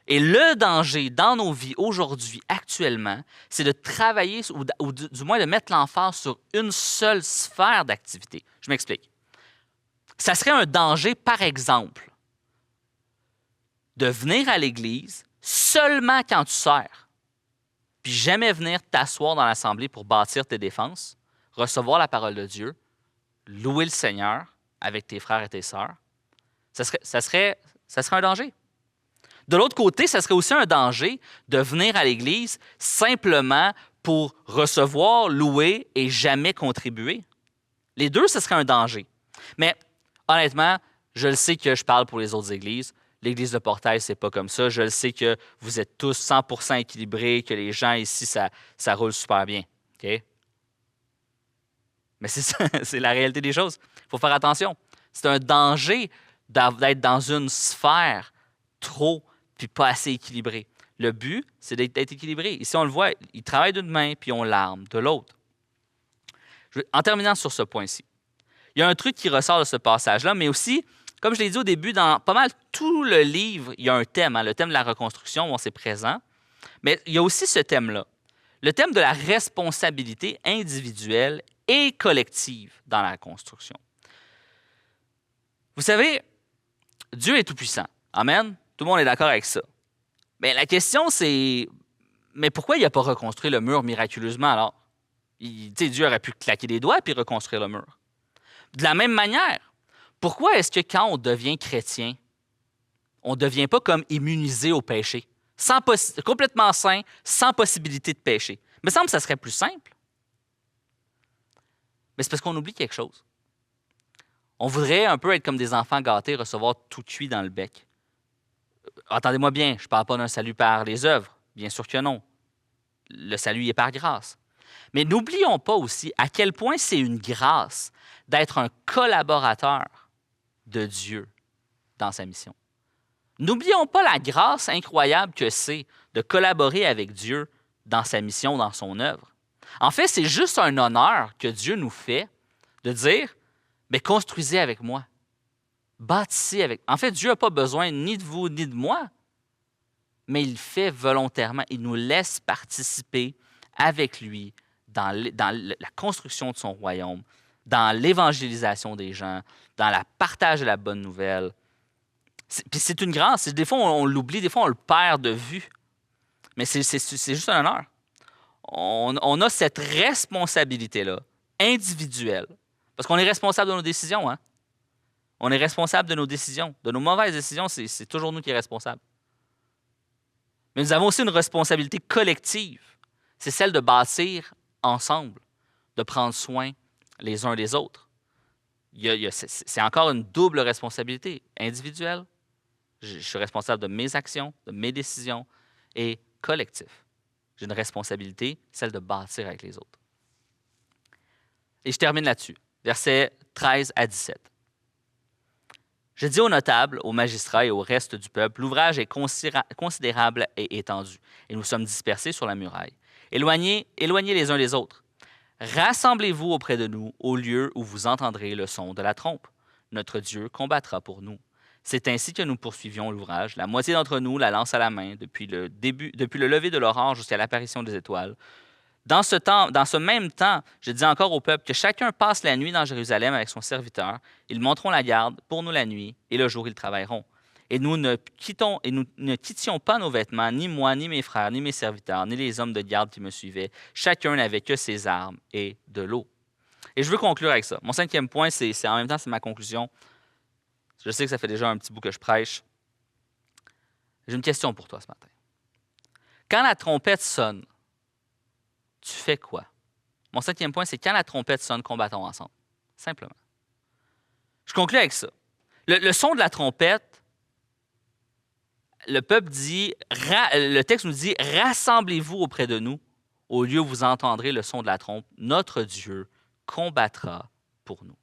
Et le danger dans nos vies aujourd'hui, actuellement, c'est de travailler ou du moins de mettre l'emphase sur une seule sphère d'activité. Je m'explique. Ça serait un danger, par exemple, de venir à l'Église seulement quand tu sers, puis jamais venir t'asseoir dans l'Assemblée pour bâtir tes défenses, recevoir la parole de Dieu, louer le Seigneur avec tes frères et tes sœurs. Ça serait un danger. De l'autre côté, ça serait aussi un danger de venir à l'Église simplement pour recevoir, louer et jamais contribuer. Les deux, ce serait un danger. Mais honnêtement, je le sais que je parle pour les autres églises. L'Église de Portail, c'est pas comme ça. Je le sais que vous êtes tous 100% équilibrés, que les gens ici, ça roule super bien. OK? Mais c'est ça, c'est la réalité des choses. Il faut faire attention. C'est un danger d'être dans une sphère trop puis pas assez équilibré. Le but, c'est d'être équilibré. Ici, on le voit, ils travaillent d'une main, puis ont l'arme de l'autre. En terminant sur ce point-ci, il y a un truc qui ressort de ce passage-là, mais aussi, comme je l'ai dit au début, dans pas mal tout le livre, il y a un thème, hein, le thème de la reconstruction, bon, c'est présent, mais il y a aussi ce thème-là, le thème de la responsabilité individuelle et collective dans la construction. Vous savez, Dieu est tout-puissant. Amen? Tout le monde est d'accord avec ça. Mais la question, c'est, mais pourquoi il n'a pas reconstruit le mur miraculeusement alors? Dieu aurait pu claquer des doigts et reconstruire le mur. De la même manière, pourquoi est-ce que quand on devient chrétien, on ne devient pas comme immunisé au péché, complètement sain, sans possibilité de péché? Il me semble que ça serait plus simple. Mais c'est parce qu'on oublie quelque chose. On voudrait un peu être comme des enfants gâtés, recevoir tout cuit dans le bec. Entendez-moi bien, je ne parle pas d'un salut par les œuvres. Bien sûr que non. Le salut est par grâce. Mais n'oublions pas aussi à quel point c'est une grâce d'être un collaborateur de Dieu dans sa mission. N'oublions pas la grâce incroyable que c'est de collaborer avec Dieu dans sa mission, dans son œuvre. En fait, c'est juste un honneur que Dieu nous fait de dire, mais construisez avec moi. Bâtissez avec. En fait, Dieu n'a pas besoin ni de vous ni de moi, mais il le fait volontairement. Il nous laisse participer avec lui dans la construction de son royaume, dans l'évangélisation des gens, dans le partage de la bonne nouvelle. Puis c'est une grâce. Des fois, on l'oublie, des fois, on le perd de vue. Mais c'est juste un honneur. On a cette responsabilité-là, individuelle, parce qu'on est responsable de nos décisions, hein? On est responsable de nos décisions. De nos mauvaises décisions, c'est toujours nous qui sommes responsables. Mais nous avons aussi une responsabilité collective. C'est celle de bâtir ensemble, de prendre soin les uns des autres. C'est encore une double responsabilité individuelle. Je suis responsable de mes actions, de mes décisions, et collectif. J'ai une responsabilité, celle de bâtir avec les autres. Et je termine là-dessus, versets 13 à 17. Je dis aux notables, aux magistrats et au reste du peuple, l'ouvrage est considérable et étendu, et nous sommes dispersés sur la muraille. Éloignez les uns des autres. Rassemblez-vous auprès de nous au lieu où vous entendrez le son de la trompe. Notre Dieu combattra pour nous. C'est ainsi que nous poursuivions l'ouvrage, la moitié d'entre nous, la lance à la main, depuis le lever de l'aurore jusqu'à l'apparition des étoiles. Dans ce même temps, je dis encore au peuple que chacun passe la nuit dans Jérusalem avec son serviteur. Ils monteront la garde pour nous la nuit, et le jour ils travailleront. Et nous ne quittions pas nos vêtements, ni moi, ni mes frères, ni mes serviteurs, ni les hommes de garde qui me suivaient. Chacun n'avait que ses armes et de l'eau. Et je veux conclure avec ça. Mon 5e point, c'est en même temps, c'est ma conclusion. Je sais que ça fait déjà un petit bout que je prêche. J'ai une question pour toi ce matin. Quand la trompette sonne, tu fais quoi? Mon 5e point, c'est quand la trompette sonne, combattons ensemble. Simplement. Je conclue avec ça. Le son de la trompette, le texte nous dit « Rassemblez-vous auprès de nous, au lieu où vous entendrez le son de la trompe. Notre Dieu combattra pour nous. »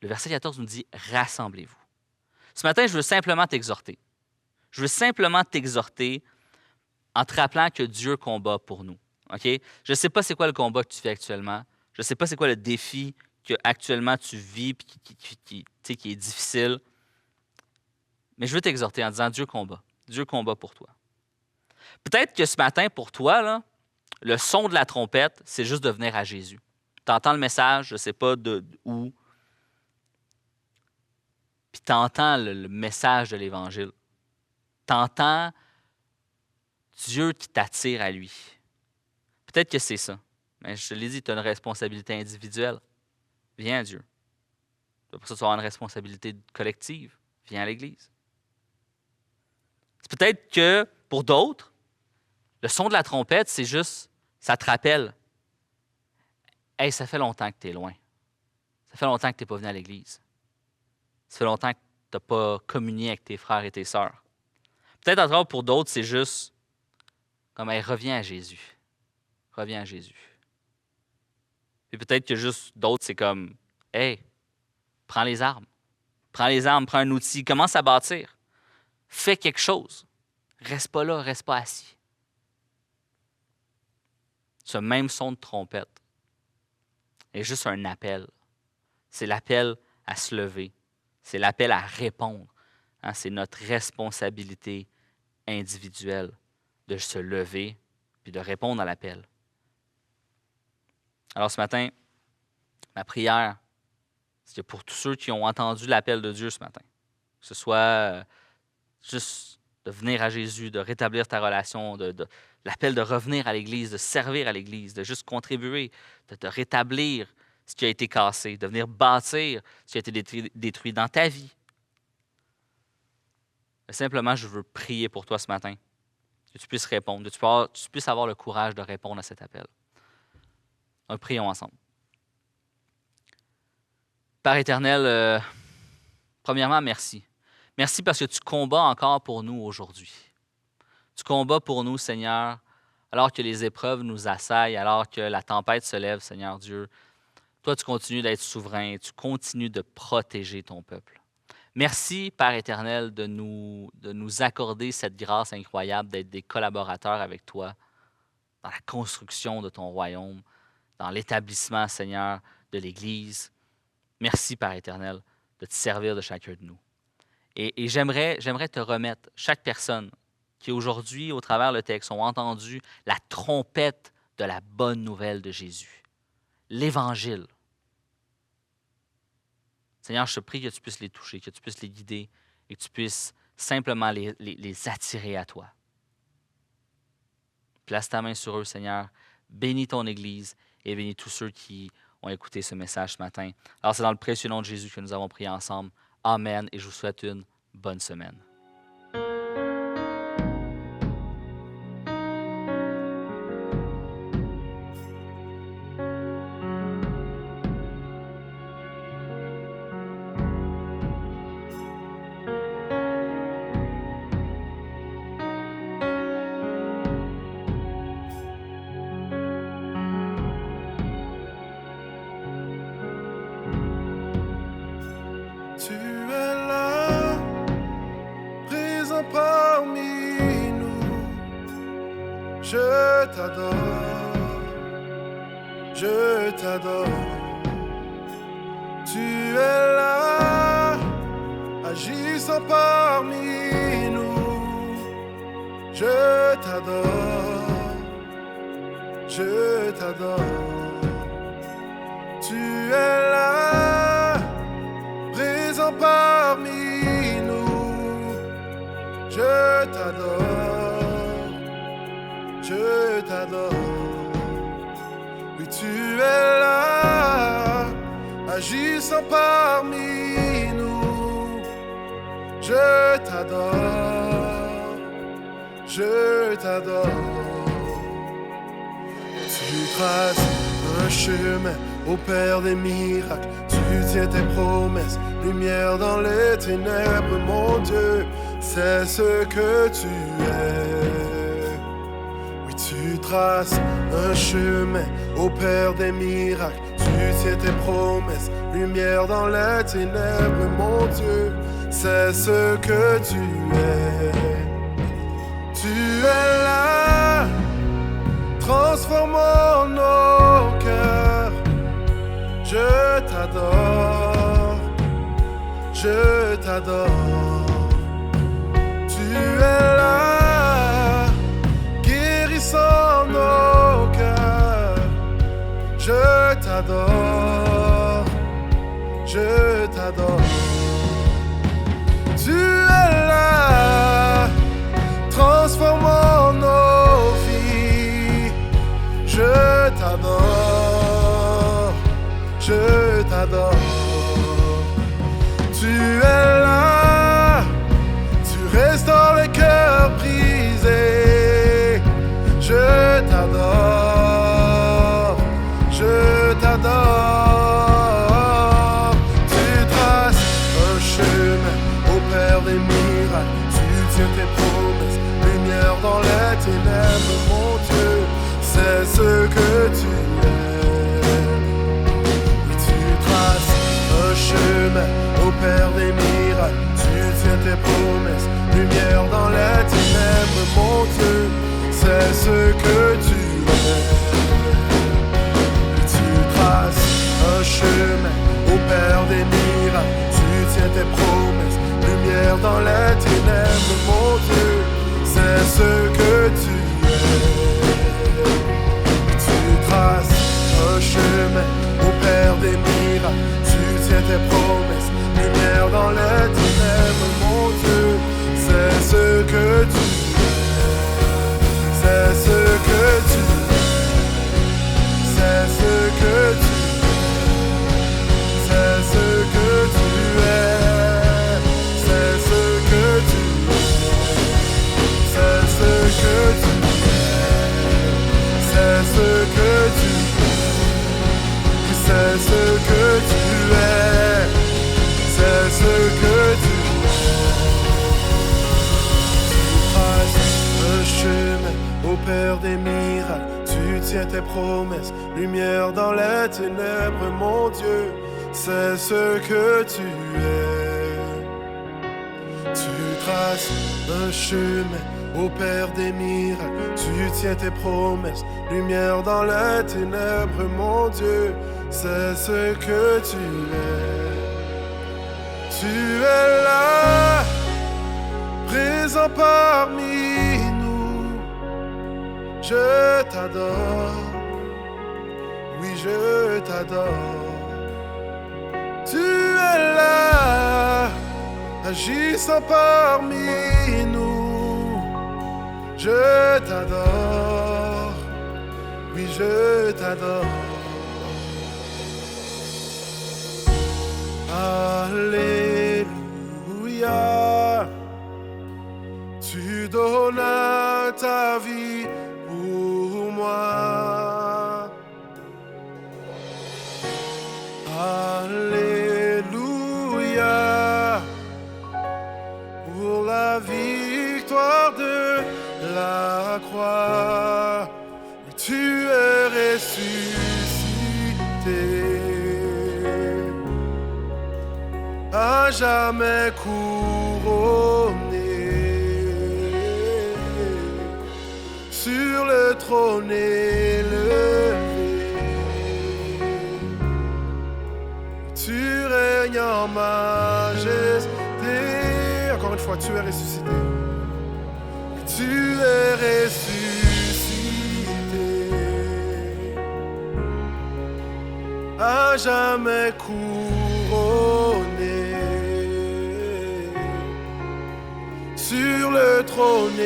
Le verset 14 nous dit « Rassemblez-vous ». Ce matin, je veux simplement t'exhorter. Je veux simplement t'exhorter en te rappelant que Dieu combat pour nous. Okay? Je ne sais pas c'est quoi le combat que tu fais actuellement. Je ne sais pas c'est quoi le défi que actuellement tu vis et qui est difficile. Mais je veux t'exhorter en disant Dieu combat. Dieu combat pour toi. Peut-être que ce matin, pour toi, là, le son de la trompette, c'est juste de venir à Jésus. Tu entends le message, je ne sais pas où, puis tu entends le message de l'Évangile. Tu entends Dieu qui t'attire à lui. Peut-être que c'est ça. Mais je te l'ai dit, tu as une responsabilité individuelle. Viens à Dieu. Pour ça, tu vas avoir une responsabilité collective. Viens à l'Église. C'est peut-être que, pour d'autres, le son de la trompette, c'est juste, ça te rappelle. Hey, ça fait longtemps que tu es loin. Ça fait longtemps que tu n'es pas venu à l'Église. Ça fait longtemps que tu n'as pas communié avec tes frères et tes sœurs. Peut-être encore pour d'autres, c'est juste comme, hey, reviens à Jésus. Reviens à Jésus. Puis peut-être que juste d'autres, c'est comme, hey, prends les armes. Prends les armes, prends un outil, commence à bâtir. Fais quelque chose. Reste pas là, reste pas assis. Ce même son de trompette est juste un appel. C'est l'appel à se lever. C'est l'appel à répondre. Hein, c'est notre responsabilité individuelle de se lever puis de répondre à l'appel. Alors ce matin, ma prière, c'est que pour tous ceux qui ont entendu l'appel de Dieu ce matin, que ce soit juste de venir à Jésus, de rétablir ta relation, l'appel de revenir à l'Église, de servir à l'Église, de juste contribuer, de rétablir ce qui a été cassé, de venir bâtir ce qui a été détruit dans ta vie. Mais simplement, je veux prier pour toi ce matin, que tu puisses répondre, que tu puisses avoir le courage de répondre à cet appel. Donc, prions ensemble. Père éternel, premièrement, merci. Merci parce que tu combats encore pour nous aujourd'hui. Tu combats pour nous, Seigneur, alors que les épreuves nous assaillent, alors que la tempête se lève, Seigneur Dieu. Toi, tu continues d'être souverain, tu continues de protéger ton peuple. Merci, Père éternel, de nous accorder cette grâce incroyable d'être des collaborateurs avec toi dans la construction de ton royaume, dans l'établissement, Seigneur, de l'Église. Merci, Père éternel, de te servir de chacun de nous. Et j'aimerais te remettre, chaque personne qui aujourd'hui, au travers le texte, ont entendu la trompette de la bonne nouvelle de Jésus, l'Évangile. Seigneur, je te prie que tu puisses les toucher, que tu puisses les guider et que tu puisses simplement les attirer à toi. Place ta main sur eux, Seigneur. Bénis ton Église et bénis tous ceux qui ont écouté ce message ce matin. Alors, c'est dans le précieux nom de Jésus que nous avons prié ensemble. Amen. Et je vous souhaite une bonne semaine. Tu es là, présent parmi nous. Je t'adore. Tu es là, agissant parmi nous. Je t'adore, je t'adore. Tu es là, présent parmi nous. Je t'adore, je t'adore. Oui, tu es là, agissant parmi nous. Je t'adore, je t'adore. Tu traces un chemin au Père des miracles. Tu tiens tes promesses, lumière dans les ténèbres. Mon Dieu, c'est ce que tu es. Oui, tu traces un chemin au Père des miracles. Tu tiens tes promesses, lumière dans les ténèbres. Mon Dieu, c'est ce que tu es. Tu es là, transformant nos cœurs. Je t'adore, je t'adore. Tu es là, guérissant nos cœurs. Je t'adore, je t'adore. Tu es là, transformant nos vies. Je t'adore, je t'adore. Tu es là, tu restaures les cœurs brisés. Je t'adore, je t'adore. Tu traces un chemin au Père des miracles. Tu tiens tes promesses, lumière dans les ténèbres. Mon Dieu, c'est ce que tu es. Oui, tu traces un chemin au Père des miracles. Tu tiens tes promesses, lumière dans les ténèbres. Mon Dieu, c'est ce que tu es. Oui, tu traces un chemin au Père des miracles. Tu tiens tes promesses, lumière dans les ténèbres. Mon Dieu, c'est ce que tu es. Tu traces un chemin au Père des miracles. Tu tiens tes promesses, lumière dans les ténèbres. Mon Dieu, c'est ce que tu es. C'est ce que tu es. C'est ce que tu es. C'est ce que tu es. C'est ce que tu es. C'est ce que tu es. C'est ce que tu es. C'est ce que tu es. C'est ce que tu es. Tu traces un chemin au Père des miracles. Tu tiens tes promesses, lumière dans les ténèbres. Mon Dieu, c'est ce que tu es. Tu traces un chemin au Père des miracles. Tu tiens tes promesses, lumière dans les ténèbres. Mon Dieu, c'est ce que tu es. Tu es là, présent parmi nous. Je t'adore, oui je t'adore. Tu es là, agissant parmi nous. Je t'adore, oui je t'adore. Alléluia, tu donnes ta vie pour moi. Alléluia, pour la victoire de la croix. Tu es ressuscité, à jamais couronné, sur le trône élevé. Tu règnes en majesté. tu es ressuscité. Tu es ressuscité. À jamais couronné sur le trône